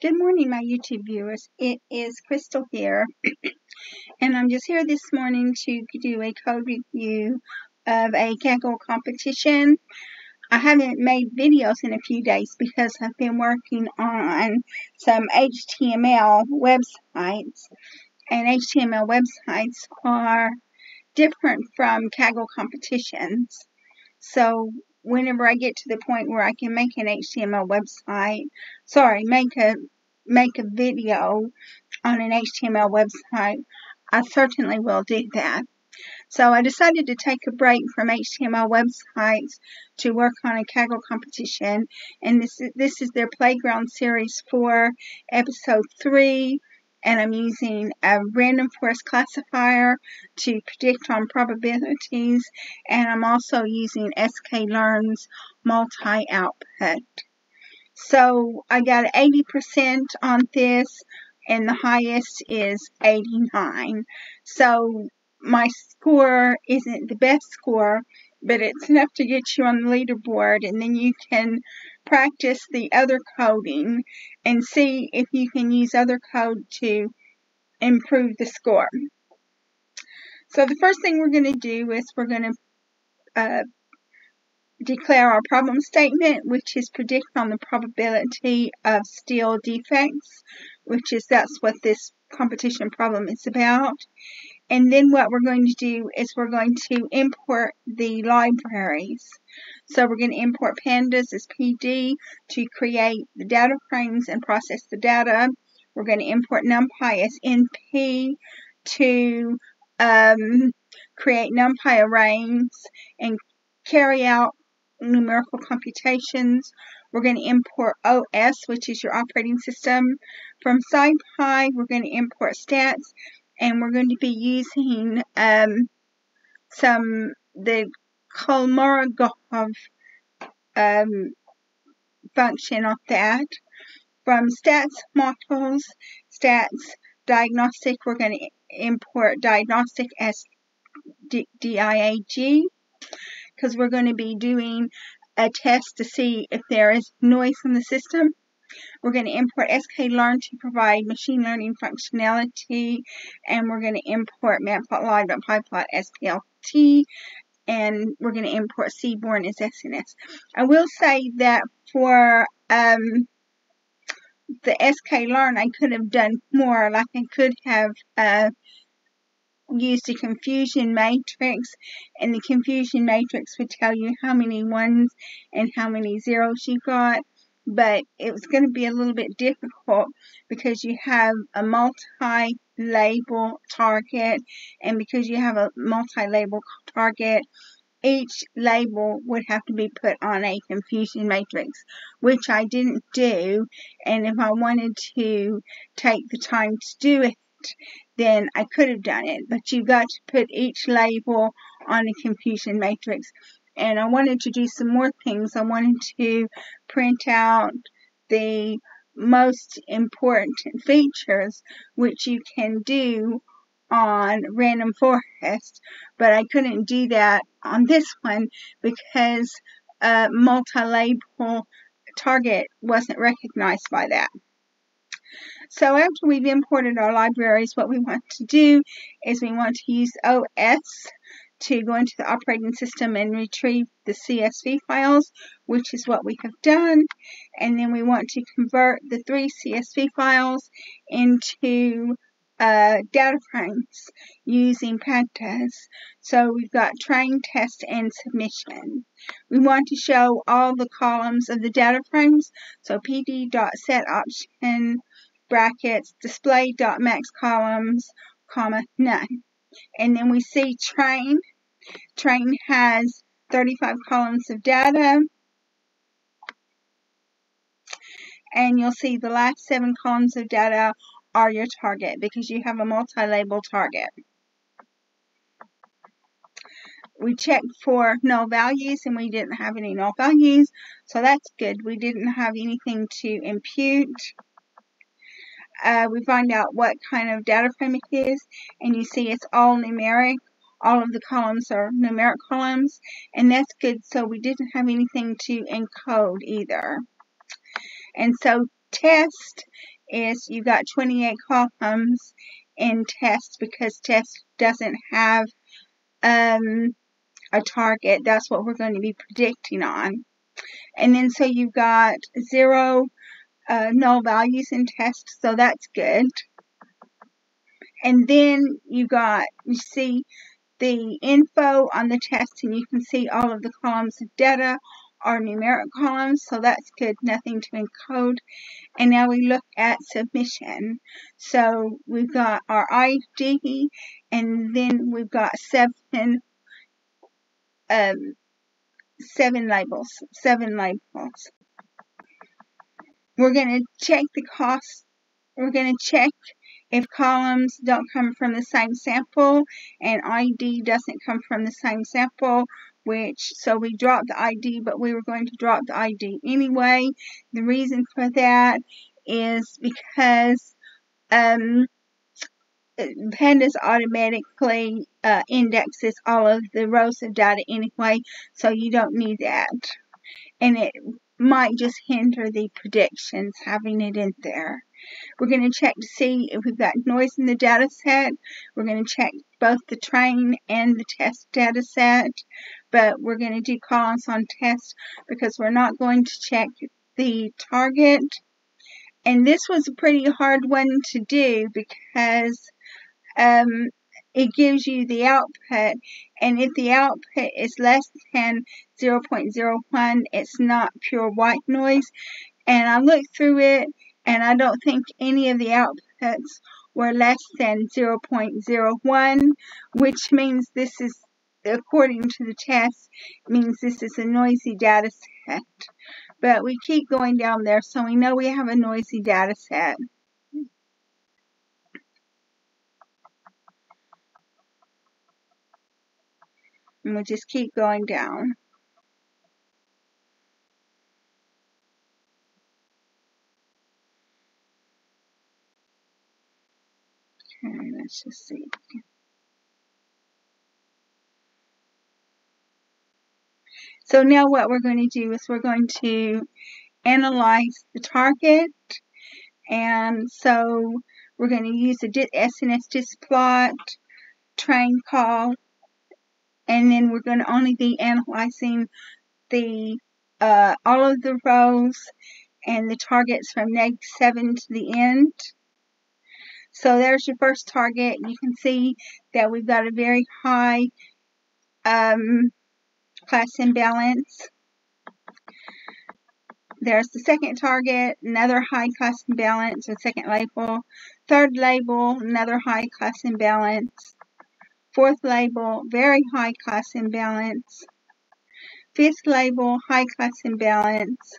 Good morning, my YouTube viewers. It is Crystal here, and I'm just here this morning to do a code review of a Kaggle competition. I haven't made videos in a few days because I've been working on some HTML websites, and HTML websites are different from Kaggle competitions. So whenever I get to the point where I can make an HTML website, make a video on an HTML website, I certainly will do that. So I decided to take a break from HTML websites to work on a Kaggle competition, and this is their Playground Series 4, Episode 3, and I'm using a random forest classifier to predict on probabilities, and I'm also using sklearn's multi-output. So I got 80% on this, and the highest is 89. So my score isn't the best score, but it's enough to get you on the leaderboard, and then you can practice the other coding and see if you can use other code to improve the score. So the first thing we're going to do is we're going to declare our problem statement, which is predict on the probability of steel defects, that's what this competition problem is about. And then what we're going to do is we're going to import the libraries. So we're going to import pandas as PD to create the data frames and process the data. We're going to import NumPy as NP to create NumPy arrays and carry out numerical computations. We're going to import OS, which is your operating system. From SciPy, we're going to import stats, and we're going to be using the Kolmogorov function on that. From stats models, stats diagnostic, we're going to import diagnostic as DIAG, because we're going to be doing a test to see if there is noise in the system. We're going to import sklearn to provide machine learning functionality, and we're going to import matplotlib.pyplot as PLT, and we're going to import Seaborn as SNS. I will say that for the sklearn, I could have done more. Like I could have used a confusion matrix, and the confusion matrix would tell you how many ones and how many zeros you got, but it was going to be a little bit difficult because you have a multi-label target, and because you have a multi-label target, each label would have to be put on a confusion matrix, which I didn't do, and if I wanted to take the time to do it, then I could have done it, but you've got to put each label on a confusion matrix. And I wanted to do some more things. I wanted to print out the most important features, which you can do on random forest, but I couldn't do that on this one because multi-label target wasn't recognized by that. So after we've imported our libraries, what we want to do is we want to use OS to go into the operating system and retrieve the CSV files, which is what we have done. And then we want to convert the 3 CSV files into data frames using pandas. So we've got train, test, and submission. We want to show all the columns of the data frames. So pd.setOption brackets display.max columns, comma, none. And then we see train. Train has 35 columns of data. And you'll see the last 7 columns of data are your target because you have a multi-label target. We checked for null values, and we didn't have any null values, so that's good. We didn't have anything to impute. We find out what kind of data frame it is, and you see it's all numeric. All of the columns are numeric columns, and that's good, so we didn't have anything to encode either. And so test is you got 28 columns in test because test doesn't have a target. That's what we're going to be predicting on. And then so you've got 0 null values in test, so that's good. And then you see the info on the test, and you can see all of the columns of data are numeric columns, so that's good, nothing to encode. And now we look at submission. So we've got our ID, and then we've got 7 labels. We're going to check the cost. We're going to check if columns don't come from the same sample and ID doesn't come from the same sample, so we dropped the ID, but we were going to drop the ID anyway. The reason for that is because Pandas automatically indexes all of the rows of data anyway, so you don't need that. And it might just hinder the predictions having it in there. We're going to check to see if we've got noise in the data set. We're going to check both the train and the test data set, but we're going to do columns on test because we're not going to check the target. And this was a pretty hard one to do because it gives you the output, and if the output is less than 0.01, it's not pure white noise. And I looked through it, and I don't think any of the outputs were less than 0.01, which means this is, according to the test, means this is a noisy data set. But we keep going down there, so we know we have a noisy data set. And we'll just keep going down. Okay, let's just see. So now what we're going to do is we're going to analyze the target. And so we're going to use the SNS displot, train call, and then we're going to only be analyzing the all of the rows and the targets from -7 to the end. So there's your first target. You can see that we've got a very high class imbalance. There's the second target, another high class imbalance with second label. Third label, another high class imbalance. Fourth label, very high class imbalance. Fifth label, high class imbalance.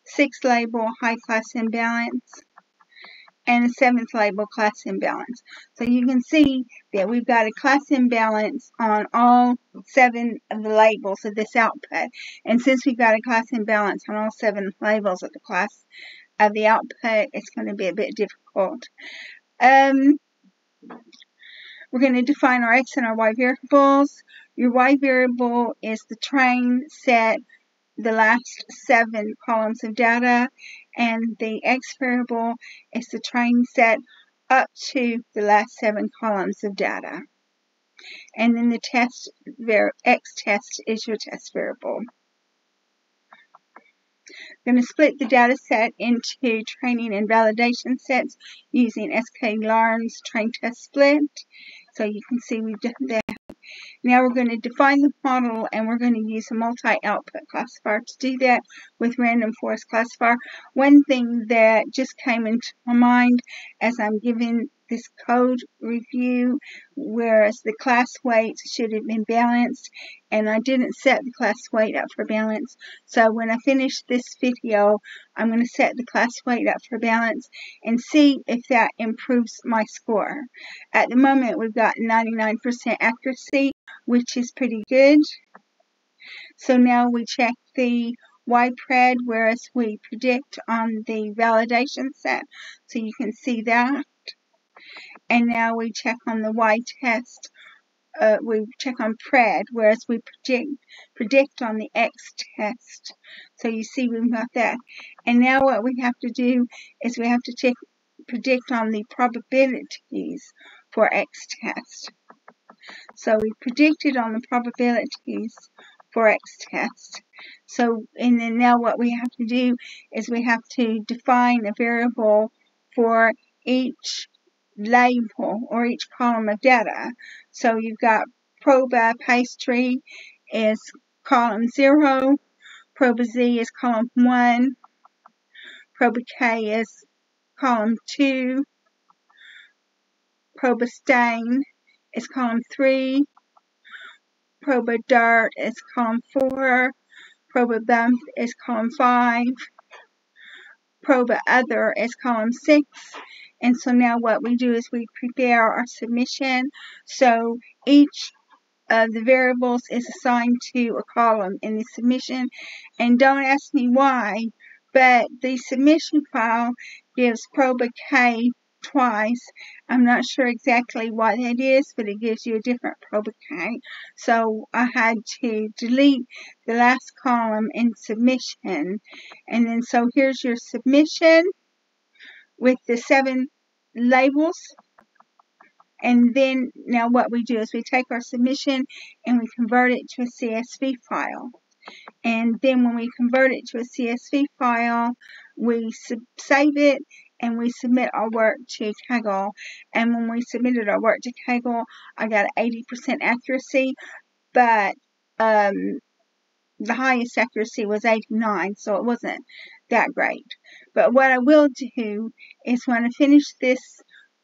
Sixth label, high class imbalance. And a seventh label, class imbalance. So you can see that we've got a class imbalance on all 7 of the labels of this output. And since we've got a class imbalance on all 7 labels of the output, it's going to be a bit difficult. We're going to define our X and our Y variables. Your Y variable is the train set, the last 7 columns of data, and the X variable is the train set up to the last 7 columns of data. And then the X test is your test variable. I'm going to split the data set into training and validation sets using sklearn's train test split. So you can see we've done that. Now we're going to define the model, and we're going to use a multi-output classifier to do that with random forest classifier. One thing that just came into my mind as I'm giving this code review, whereas the class weights should have been balanced, and I didn't set the class weight up for balance. So when I finish this video, I'm going to set the class weight up for balance and see if that improves my score. At the moment, we've got 99% accuracy, which is pretty good. So now we check the Y-pred, whereas we predict on the validation set. So you can see that. And now we check on the Y-test, we check on pred, whereas we predict on the X test. So you see we've got that. And now what we have to do is we have to predict on the probabilities for X test. So we predicted on the probabilities for X test. So, and then now what we have to do is we have to define a variable for each label or each column of data. So you've got proba pastry is column 0, proba Z is column 1, proba K is column 2, proba stain is column 3, proba dirt is column 4, proba bump is column 5, proba other is column 6. And so now what we do is we prepare our submission. So each of the variables is assigned to a column in the submission. And don't ask me why, but the submission file gives proba K twice. I'm not sure exactly what that is, but it gives you a different proba K. So I had to delete the last column in submission. And then so here's your submission with the 7 labels. And then now what we do is we take our submission and we convert it to a CSV file. And then when we convert it to a CSV file, we save it and we submit our work to Kaggle. And when we submitted our work to Kaggle, I got 80% accuracy, but the highest accuracy was 89, so it wasn't that great. But what I will do is when I finish this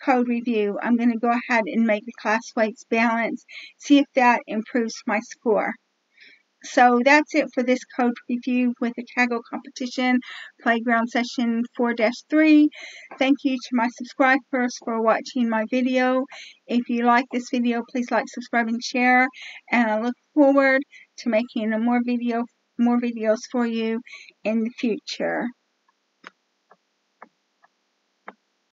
code review, I'm going to go ahead and make the class weights balance, see if that improves my score. So that's it for this code review with the Kaggle competition playground session 4-3. Thank you to my subscribers for watching my video. If you like this video, please like, subscribe, and share. And I look forward to making more videos for you in the future.